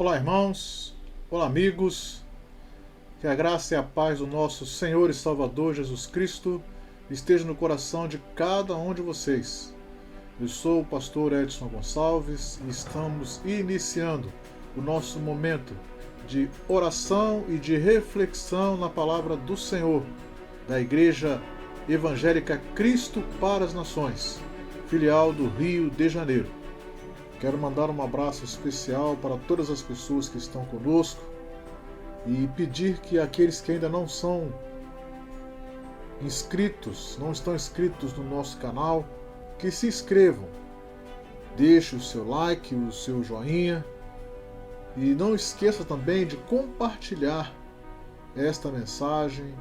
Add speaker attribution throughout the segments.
Speaker 1: Olá, irmãos. Olá, amigos. Que a graça e a paz do nosso Senhor e Salvador Jesus Cristo esteja no coração de cada um de vocês. Eu sou o pastor Edson Gonçalves e estamos iniciando o nosso momento de oração e de reflexão na palavra do Senhor, da Igreja Evangélica Cristo para as Nações, filial do Rio de Janeiro. Quero mandar um abraço especial para todas as pessoas que estão conosco e pedir que aqueles que ainda não são inscritos, não estão inscritos no nosso canal, que se inscrevam. Deixe o seu like, o seu joinha e não esqueça também de compartilhar esta mensagem,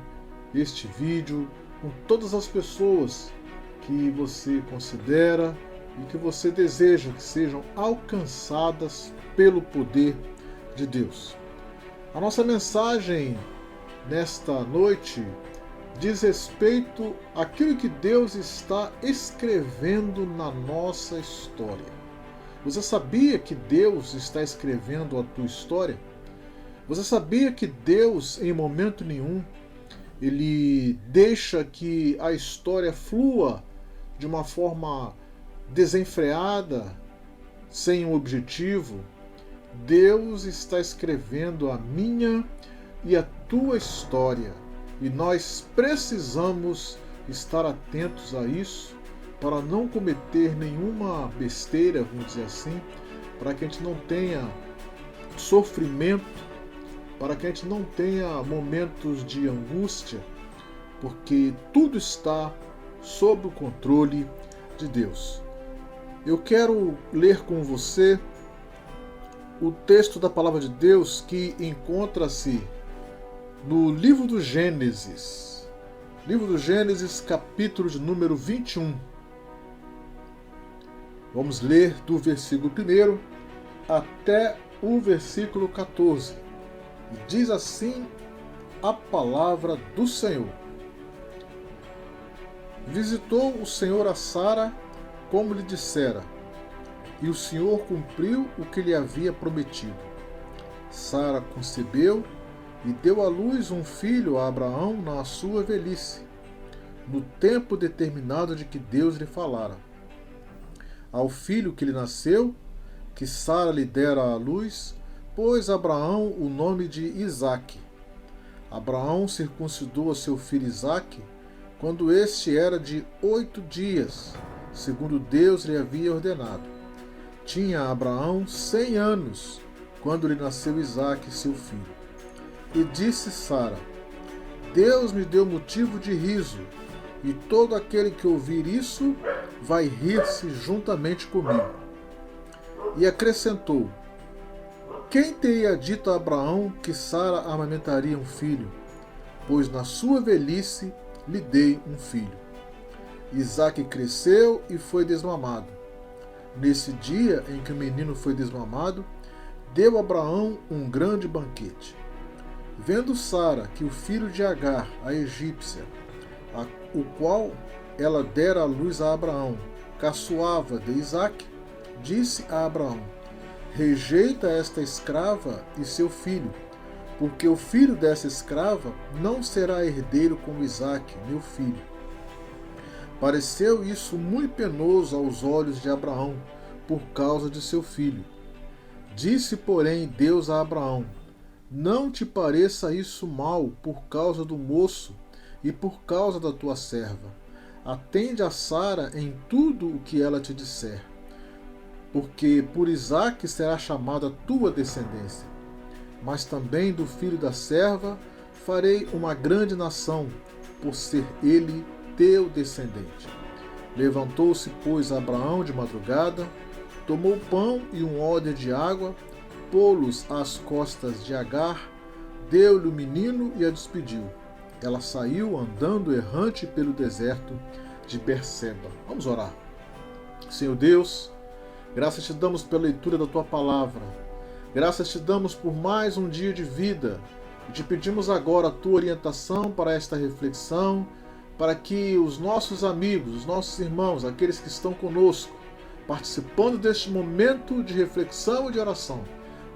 Speaker 1: este vídeo com todas as pessoas que você considera e que você deseja que sejam alcançadas pelo poder de Deus. A nossa mensagem nesta noite diz respeito àquilo que Deus está escrevendo na nossa história. Você sabia que Deus está escrevendo a tua história? Você sabia que Deus, em momento nenhum, Ele deixa que a história flua de uma forma desenfreada, sem um objetivo? Deus está escrevendo a minha e a tua história e nós precisamos estar atentos a isso para não cometer nenhuma besteira, vamos dizer assim, para que a gente não tenha sofrimento, para que a gente não tenha momentos de angústia, porque tudo está sob o controle de Deus. Eu quero ler com você o texto da Palavra de Deus que encontra-se no livro do Gênesis. Livro do Gênesis, capítulo de número 21. Vamos ler do versículo 1 até o versículo 14. E diz assim a palavra do Senhor. Visitou o Senhor a Sara, como lhe dissera, e o Senhor cumpriu o que lhe havia prometido. Sara concebeu e deu à luz um filho a Abraão na sua velhice, no tempo determinado de que Deus lhe falara. Ao filho que lhe nasceu, que Sara lhe dera à luz, pôs Abraão o nome de Isaque. Abraão circuncidou a seu filho Isaque quando este era de 8 dias, segundo Deus lhe havia ordenado. Tinha Abraão 100 anos, quando lhe nasceu Isaque, seu filho. E disse Sara: Deus me deu motivo de riso, e todo aquele que ouvir isso vai rir-se juntamente comigo. E acrescentou: Quem teria dito a Abraão que Sara amamentaria um filho? Pois na sua velhice lhe dei um filho. Isaque cresceu e foi desmamado. Nesse dia em que o menino foi desmamado, deu Abraão um grande banquete. Vendo Sara que o filho de Agar, a egípcia, o qual ela dera à luz a Abraão, caçoava de Isaque, disse a Abraão: Rejeita esta escrava e seu filho, porque o filho dessa escrava não será herdeiro como Isaque, meu filho. Pareceu isso muito penoso aos olhos de Abraão, por causa de seu filho. Disse, porém, Deus a Abraão: Não te pareça isso mal por causa do moço e por causa da tua serva. Atende a Sara em tudo o que ela te disser, porque por Isaque será chamada a tua descendência. Mas também do filho da serva farei uma grande nação, por ser ele teu descendente. Levantou-se, pois, Abraão de madrugada, tomou pão e um odre de água, pô-los às costas de Agar, deu-lhe o menino e a despediu. Ela saiu andando errante pelo deserto de Berseba. Vamos orar. Senhor Deus, graças te damos pela leitura da tua palavra. Graças te damos por mais um dia de vida. E te pedimos agora a tua orientação para esta reflexão, para que os nossos amigos, os nossos irmãos, aqueles que estão conosco, participando deste momento de reflexão e de oração,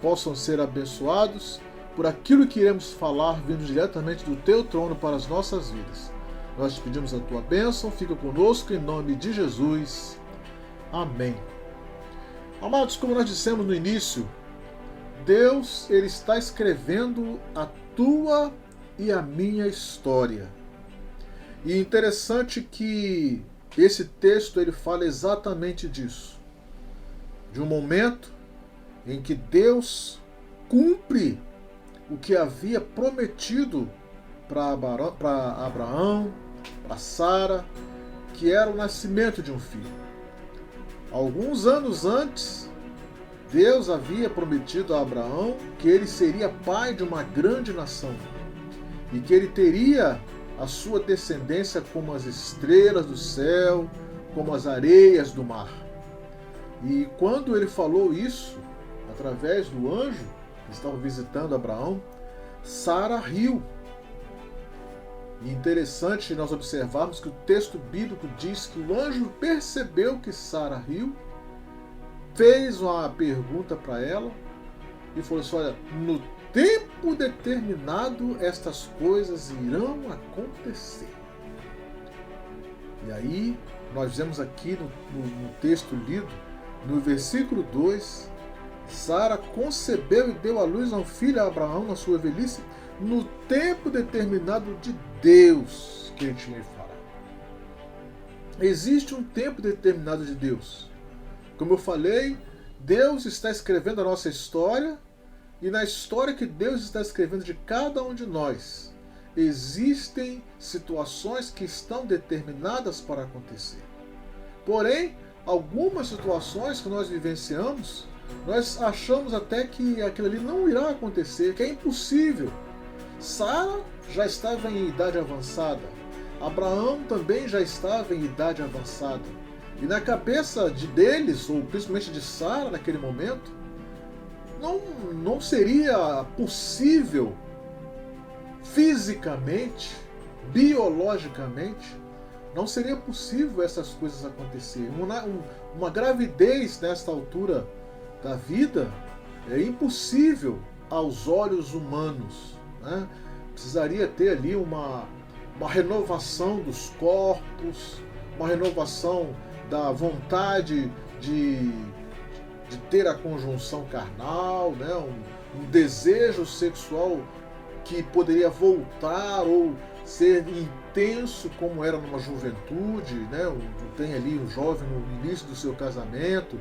Speaker 1: possam ser abençoados por aquilo que iremos falar vindo diretamente do Teu trono para as nossas vidas. Nós te pedimos a Tua bênção, fica conosco em nome de Jesus. Amém. Amados, como nós dissemos no início, Deus ele está escrevendo a tua e a minha história. E é interessante que esse texto ele fala exatamente disso. De um momento em que Deus cumpre o que havia prometido para Abraão, para Sara, que era o nascimento de um filho. Alguns anos antes, Deus havia prometido a Abraão que ele seria pai de uma grande nação e que ele teria a sua descendência como as estrelas do céu, como as areias do mar. E quando ele falou isso, através do anjo que estava visitando Abraão, Sara riu. E interessante nós observarmos que o texto bíblico diz que o anjo percebeu que Sara riu, fez uma pergunta para ela e falou assim: olha, no tempo determinado estas coisas irão acontecer. E aí nós vemos aqui no texto lido, no versículo 2, Sara concebeu e deu à luz a um filho a Abraão na sua velhice, no tempo determinado de Deus que ele tinha falado. Existe um tempo determinado de Deus. Como eu falei, Deus está escrevendo a nossa história, e na história que Deus está escrevendo de cada um de nós, existem situações que estão determinadas para acontecer. Porém, algumas situações que nós vivenciamos, nós achamos até que aquilo ali não irá acontecer, que é impossível. Sara já estava em idade avançada. Abraão também já estava em idade avançada. E na cabeça deles, ou principalmente de Sara naquele momento, não seria possível fisicamente, biologicamente, não seria possível essas coisas acontecerem. Uma gravidez nesta altura da vida é impossível aos olhos humanos, né? Precisaria ter ali uma renovação dos corpos, uma renovação da vontade de ter a conjunção carnal, né? um desejo sexual que poderia voltar ou ser intenso como era numa juventude, né? Tem ali um jovem no início do seu casamento,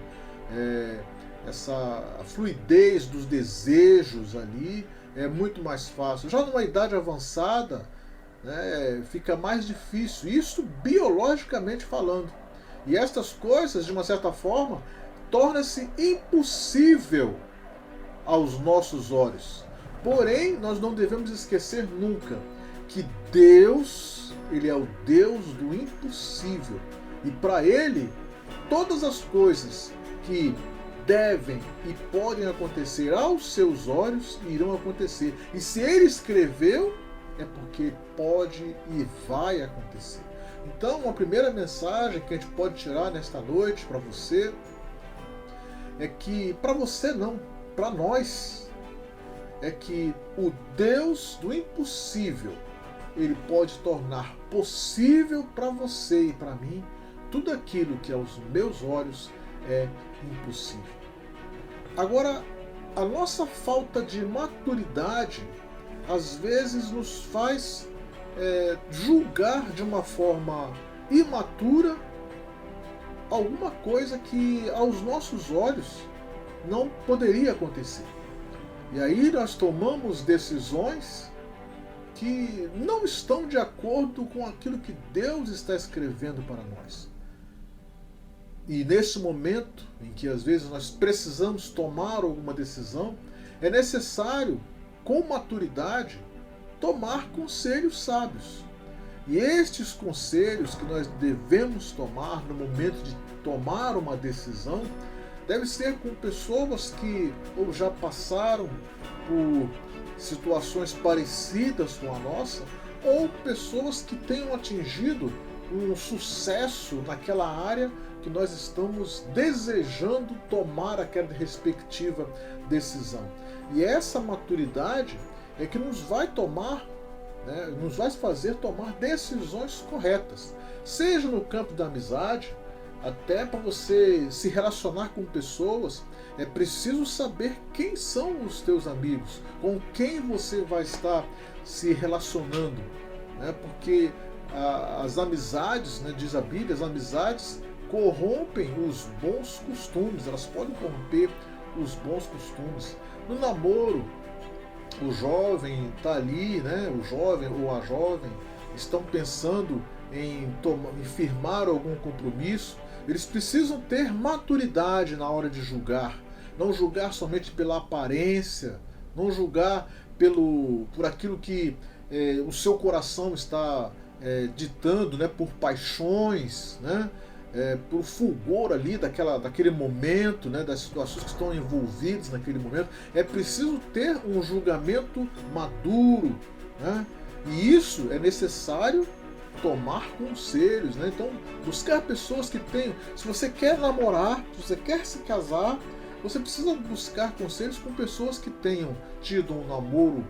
Speaker 1: essa fluidez dos desejos ali é muito mais fácil. Já numa idade avançada, né, fica mais difícil, isso biologicamente falando. E estas coisas, de uma certa forma, torna-se impossível aos nossos olhos. Porém, nós não devemos esquecer nunca que Deus, Ele é o Deus do impossível. E para Ele, todas as coisas que devem e podem acontecer aos seus olhos irão acontecer. E se Ele escreveu, é porque pode e vai acontecer. Então, uma primeira mensagem que a gente pode tirar nesta noite para você é que, para você não, para nós, é que o Deus do impossível, Ele pode tornar possível para você e para mim tudo aquilo que aos meus olhos é impossível. Agora, a nossa falta de maturidade às vezes nos faz julgar de uma forma imatura alguma coisa que aos nossos olhos não poderia acontecer. E aí nós tomamos decisões que não estão de acordo com aquilo que Deus está escrevendo para nós. E nesse momento em que às vezes nós precisamos tomar alguma decisão, é necessário, com maturidade, tomar conselhos sábios. E estes conselhos que nós devemos tomar no momento de tomar uma decisão, deve ser com pessoas que ou já passaram por situações parecidas com a nossa, ou pessoas que tenham atingido um sucesso naquela área que nós estamos desejando tomar aquela respectiva decisão. E essa maturidade é que nos vai tomar, né, nos vai fazer tomar decisões corretas, seja no campo da amizade, até para você se relacionar com pessoas, é preciso saber quem são os teus amigos, com quem você vai estar se relacionando, né? Porque as amizades, né, diz a Bíblia, as amizades corrompem os bons costumes, elas podem corromper os bons costumes. No namoro, o jovem está ali, né, o jovem ou a jovem estão pensando em firmar algum compromisso, eles precisam ter maturidade na hora de julgar, não julgar somente pela aparência, não julgar por aquilo que o seu coração está ditando, né, por paixões, né, por fulgor ali daquele momento, né, das situações que estão envolvidas naquele momento. É preciso ter um julgamento maduro, né, e isso é necessário tomar conselhos, né? Então, buscar pessoas que tenham. Se você quer namorar, se você quer se casar, você precisa buscar conselhos com pessoas que tenham tido um namoro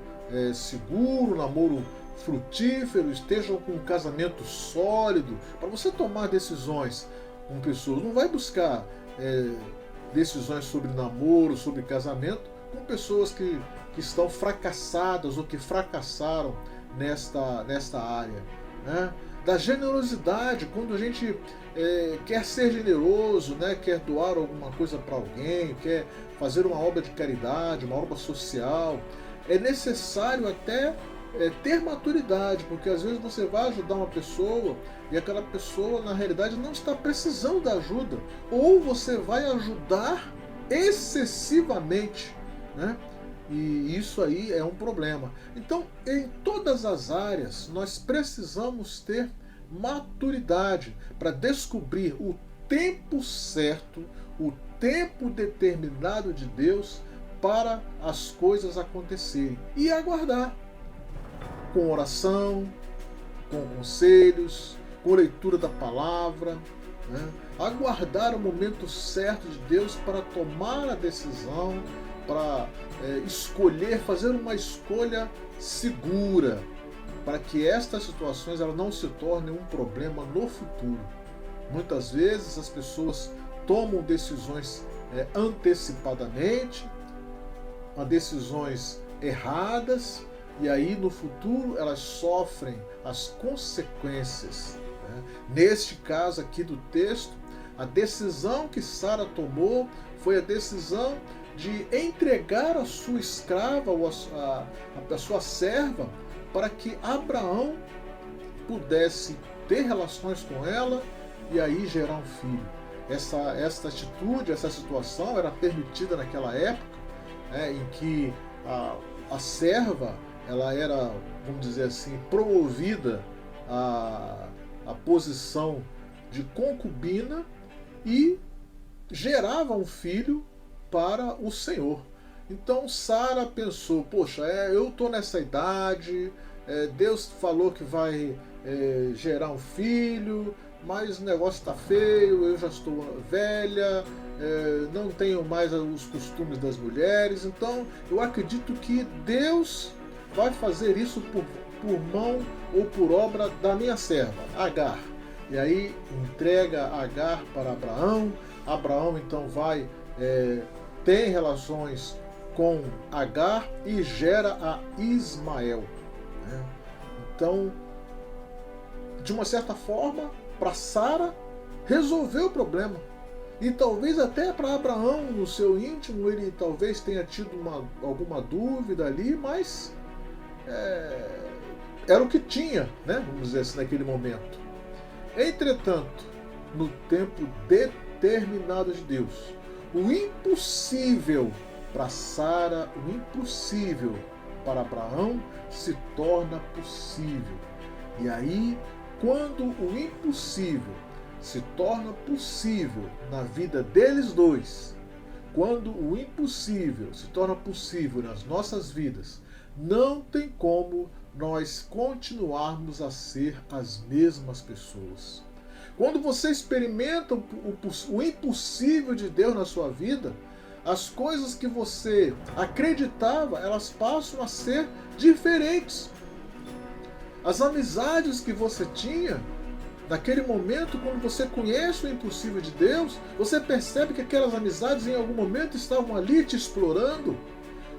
Speaker 1: seguro, um namoro frutífero, estejam com um casamento sólido, para você tomar decisões com pessoas. Não vai buscar decisões sobre namoro, sobre casamento, com pessoas que estão fracassadas ou que fracassaram nesta área, né? Da generosidade, quando a gente quer ser generoso, né? Quer doar alguma coisa para alguém, quer fazer uma obra de caridade, uma obra social, é necessário até ter maturidade, porque às vezes você vai ajudar uma pessoa e aquela pessoa na realidade não está precisando da ajuda, ou você vai ajudar excessivamente, né? E isso aí é um problema. Então, em todas as áreas, nós precisamos ter maturidade para descobrir o tempo certo, o tempo determinado de Deus para as coisas acontecerem e aguardar com oração, com conselhos, com leitura da palavra, né? Aguardar o momento certo de Deus para tomar a decisão, para escolher, fazer uma escolha segura, para que estas situações elas não se tornem um problema no futuro. Muitas vezes as pessoas tomam decisões antecipadamente, decisões erradas, e aí no futuro elas sofrem as consequências, né? Neste caso aqui do texto, a decisão que Sara tomou foi a decisão de entregar a sua escrava ou a sua serva para que Abraão pudesse ter relações com ela e aí gerar um filho. Essa atitude, essa situação era permitida naquela época, em que a serva ela era, vamos dizer assim, promovida à posição de concubina e gerava um filho para o Senhor. Então Sara pensou, poxa, eu estou nessa idade, Deus falou que vai gerar um filho, mas o negócio está feio, eu já estou velha, não tenho mais os costumes das mulheres, então eu acredito que Deus vai fazer isso por mão ou por obra da minha serva, Agar. E aí entrega Agar para Abraão. Abraão então vai tem relações com Agar e gera a Ismael, né? Então, de uma certa forma, para Sara resolveu o problema. E talvez até para Abraão, no seu íntimo, ele talvez tenha tido alguma dúvida ali, mas era o que tinha, né? Vamos dizer assim, naquele momento. Entretanto, no tempo determinado de Deus, o impossível para Sara, o impossível para Abraão se torna possível. E aí, quando o impossível se torna possível na vida deles dois, quando o impossível se torna possível nas nossas vidas, não tem como nós continuarmos a ser as mesmas pessoas. Quando você experimenta o impossível de Deus na sua vida, as coisas que você acreditava, elas passam a ser diferentes. As amizades que você tinha, naquele momento, quando você conhece o impossível de Deus, você percebe que aquelas amizades em algum momento estavam ali te explorando.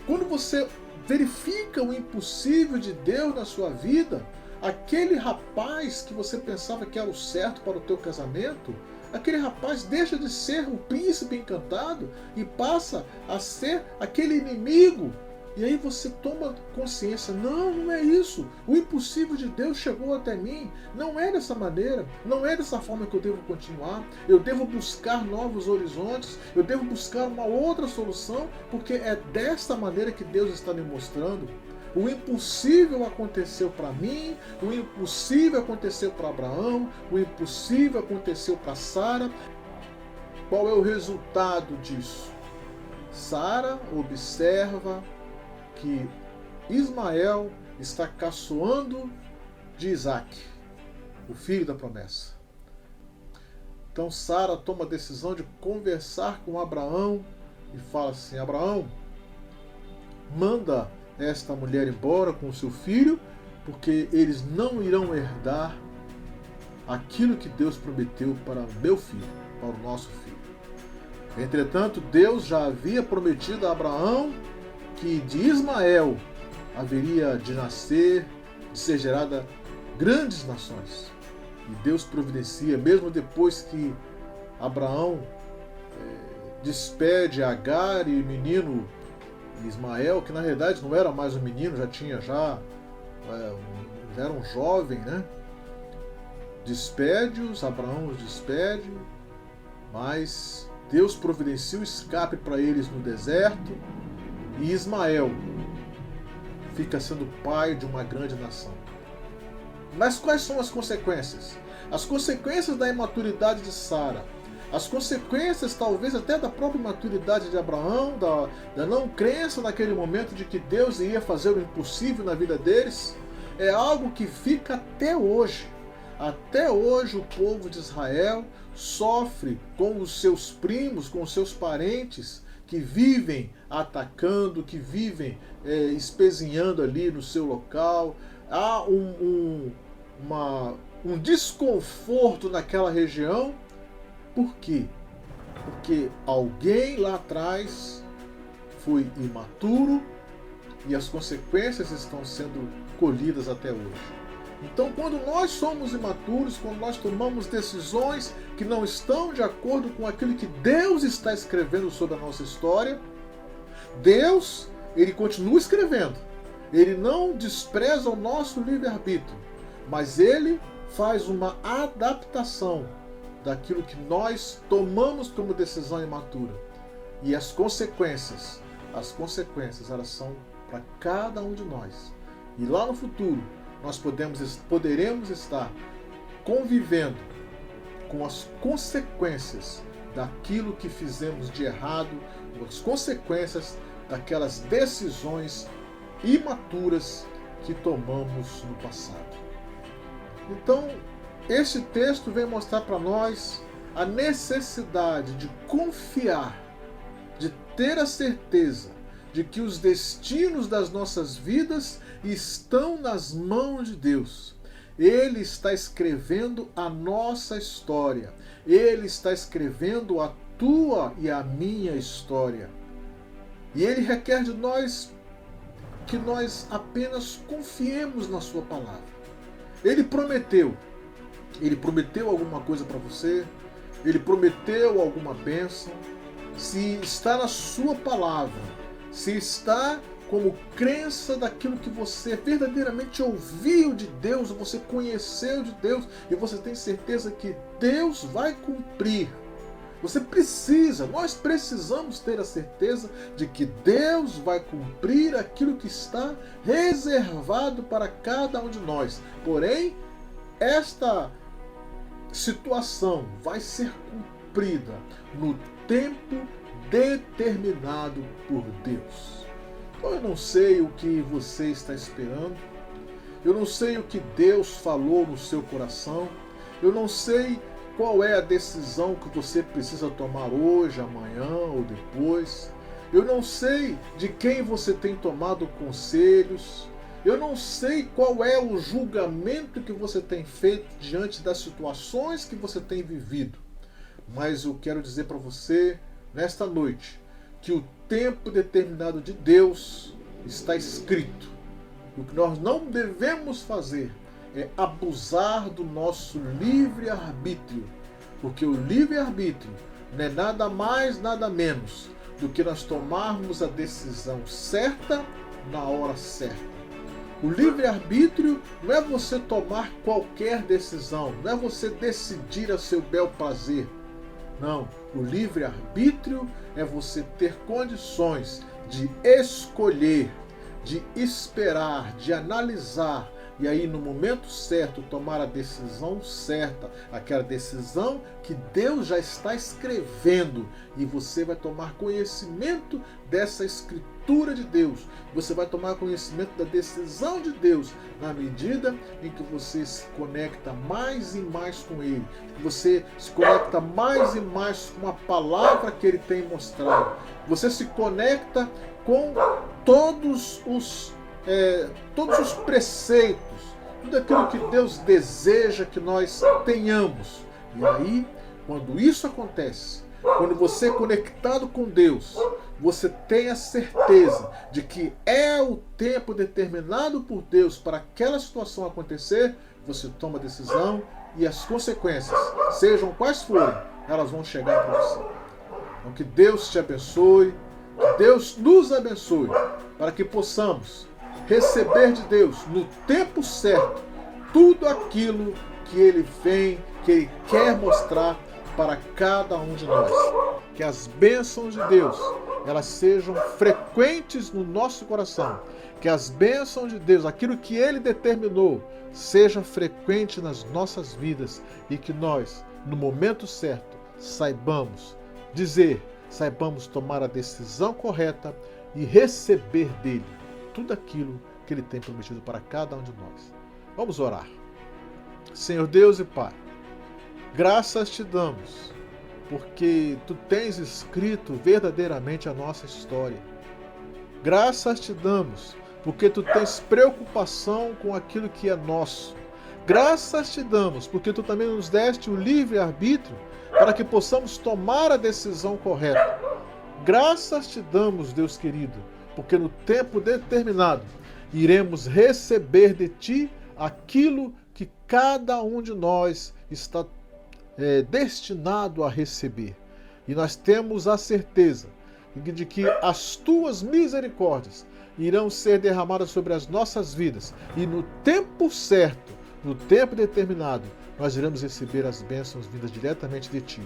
Speaker 1: Quando você verifica o impossível de Deus na sua vida, aquele rapaz que você pensava que era o certo para o teu casamento, aquele rapaz deixa de ser o príncipe encantado e passa a ser aquele inimigo. E aí você toma consciência, não é isso. O impossível de Deus chegou até mim. Não é dessa maneira, não é dessa forma que eu devo continuar. Eu devo buscar novos horizontes, eu devo buscar uma outra solução, porque é desta maneira que Deus está me mostrando. O impossível aconteceu para mim, o impossível aconteceu para Abraão, o impossível aconteceu para Sara. Qual é o resultado disso? Sara observa que Ismael está caçoando de Isaac, o filho da promessa. Então Sara toma a decisão de conversar com Abraão e fala assim: Abraão, manda esta mulher embora com o seu filho, porque eles não irão herdar aquilo que Deus prometeu para o meu filho, para o nosso filho. Entretanto, Deus já havia prometido a Abraão que de Ismael haveria de nascer, de ser gerada grandes nações. E Deus providencia, mesmo depois que Abraão despede Agar e o menino Ismael, que na realidade não era mais um menino, era um jovem, né? Despede-os, Abraão os despede, mas Deus providencia o escape para eles no deserto, e Ismael fica sendo pai de uma grande nação. Mas quais são as consequências? As consequências da imaturidade de Sara, as consequências talvez até da própria imaturidade de Abraão, da não crença naquele momento de que Deus iria fazer o impossível na vida deles, é algo que fica até hoje. Até hoje o povo de Israel sofre com os seus primos, com os seus parentes, que vivem atacando, que vivem espezinhando ali no seu local. Há um desconforto naquela região. Por quê? Porque alguém lá atrás foi imaturo e as consequências estão sendo colhidas até hoje. Então, quando nós somos imaturos, quando nós tomamos decisões que não estão de acordo com aquilo que Deus está escrevendo sobre a nossa história, Deus, Ele continua escrevendo. Ele não despreza o nosso livre-arbítrio, mas Ele faz uma adaptação daquilo que nós tomamos como decisão imatura. E as consequências, elas são para cada um de nós. E lá no futuro, nós poderemos estar convivendo com as consequências daquilo que fizemos de errado, as consequências daquelas decisões imaturas que tomamos no passado. Então, este texto vem mostrar para nós a necessidade de confiar, de ter a certeza de que os destinos das nossas vidas estão nas mãos de Deus. Ele está escrevendo a nossa história. Ele está escrevendo a tua e a minha história. E Ele requer de nós que nós apenas confiemos na sua palavra. Ele prometeu alguma coisa para você, Ele prometeu alguma bênção. Se está na sua palavra, se está como crença daquilo que você verdadeiramente ouviu de Deus, você conheceu de Deus, e você tem certeza que Deus vai cumprir. Nós precisamos ter a certeza de que Deus vai cumprir aquilo que está reservado para cada um de nós. Porém, esta situação vai ser cumprida no tempo determinado por Deus. Então eu não sei o que você está esperando, Eu não sei o que Deus falou no seu coração. Eu não sei qual é a decisão que você precisa tomar hoje, amanhã ou depois. Eu não sei de quem você tem tomado conselhos. Eu não sei qual é o julgamento que você tem feito diante das situações que você tem vivido. Mas eu quero dizer para você, nesta noite, que o tempo determinado de Deus está escrito. O que nós não devemos fazer é abusar do nosso livre-arbítrio, porque o livre-arbítrio não é nada mais, nada menos do que nós tomarmos a decisão certa na hora certa. O livre-arbítrio não é você tomar qualquer decisão, não é você decidir a seu bel prazer. Não, o livre-arbítrio é você ter condições de escolher, de esperar, de analisar, e aí no momento certo tomar a decisão certa, aquela decisão que Deus já está escrevendo, e você vai tomar conhecimento dessa escritura de Deus. Você vai tomar conhecimento da decisão de Deus na medida em que você se conecta mais e mais com Ele. Você se conecta mais e mais com a palavra que Ele tem mostrado. Você se conecta com todos os preceitos, tudo aquilo que Deus deseja que nós tenhamos. E aí, quando isso acontece, quando você é conectado com Deus, você tem a certeza de que é o tempo determinado por Deus para aquela situação acontecer, você toma a decisão e as consequências, sejam quais forem, elas vão chegar para você. Então que Deus te abençoe, que Deus nos abençoe, para que possamos receber de Deus no tempo certo tudo aquilo que Ele vem, que Ele quer mostrar para cada um de nós. Que as bênçãos de Deus, elas sejam frequentes no nosso coração. Que as bênçãos de Deus, aquilo que Ele determinou, seja frequente nas nossas vidas e que nós, no momento certo, saibamos dizer, saibamos tomar a decisão correta e receber dEle tudo aquilo que Ele tem prometido para cada um de nós. Vamos orar. Senhor Deus e Pai, graças te damos, porque Tu tens escrito verdadeiramente a nossa história. Graças te damos, porque Tu tens preocupação com aquilo que é nosso. Graças te damos, porque Tu também nos deste o livre-arbítrio para que possamos tomar a decisão correta. Graças te damos, Deus querido, porque no tempo determinado iremos receber de Ti aquilo que cada um de nós está destinado a receber. E nós temos a certeza de que as Tuas misericórdias irão ser derramadas sobre as nossas vidas. E no tempo certo, no tempo determinado, nós iremos receber as bênçãos vindas diretamente de Ti.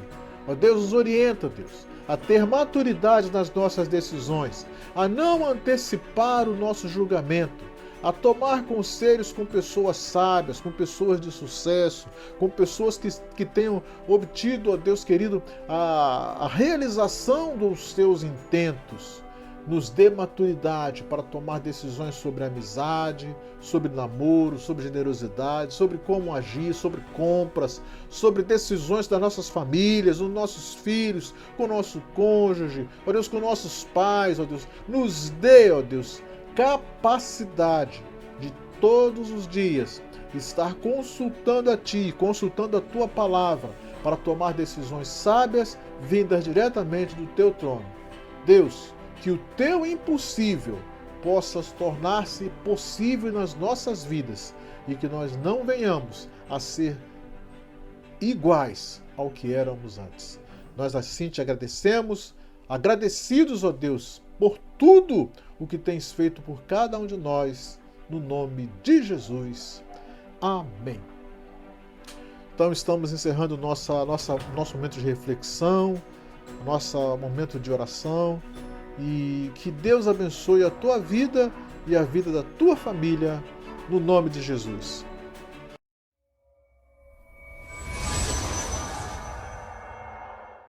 Speaker 1: Ó Deus, nos orienta, Deus, a ter maturidade nas nossas decisões, a não antecipar o nosso julgamento, a tomar conselhos com pessoas sábias, com pessoas de sucesso, com pessoas que tenham obtido, ó Deus querido, a realização dos seus intentos. Nos dê maturidade para tomar decisões sobre amizade, sobre namoro, sobre generosidade, sobre como agir, sobre compras, sobre decisões das nossas famílias, dos nossos filhos, com o nosso cônjuge, ó Deus, com nossos pais, ó Deus. Nos dê, ó Deus, capacidade de todos os dias estar consultando a Ti, consultando a Tua palavra, para tomar decisões sábias vindas diretamente do Teu trono. Deus, que o Teu impossível possa tornar-se possível nas nossas vidas e que nós não venhamos a ser iguais ao que éramos antes. Nós assim Te agradecemos, agradecidos, ó Deus, por tudo o que Tens feito por cada um de nós, no nome de Jesus. Amém. Então estamos encerrando nosso momento de reflexão, nosso momento de oração. E que Deus abençoe a tua vida e a vida da tua família, no nome de Jesus.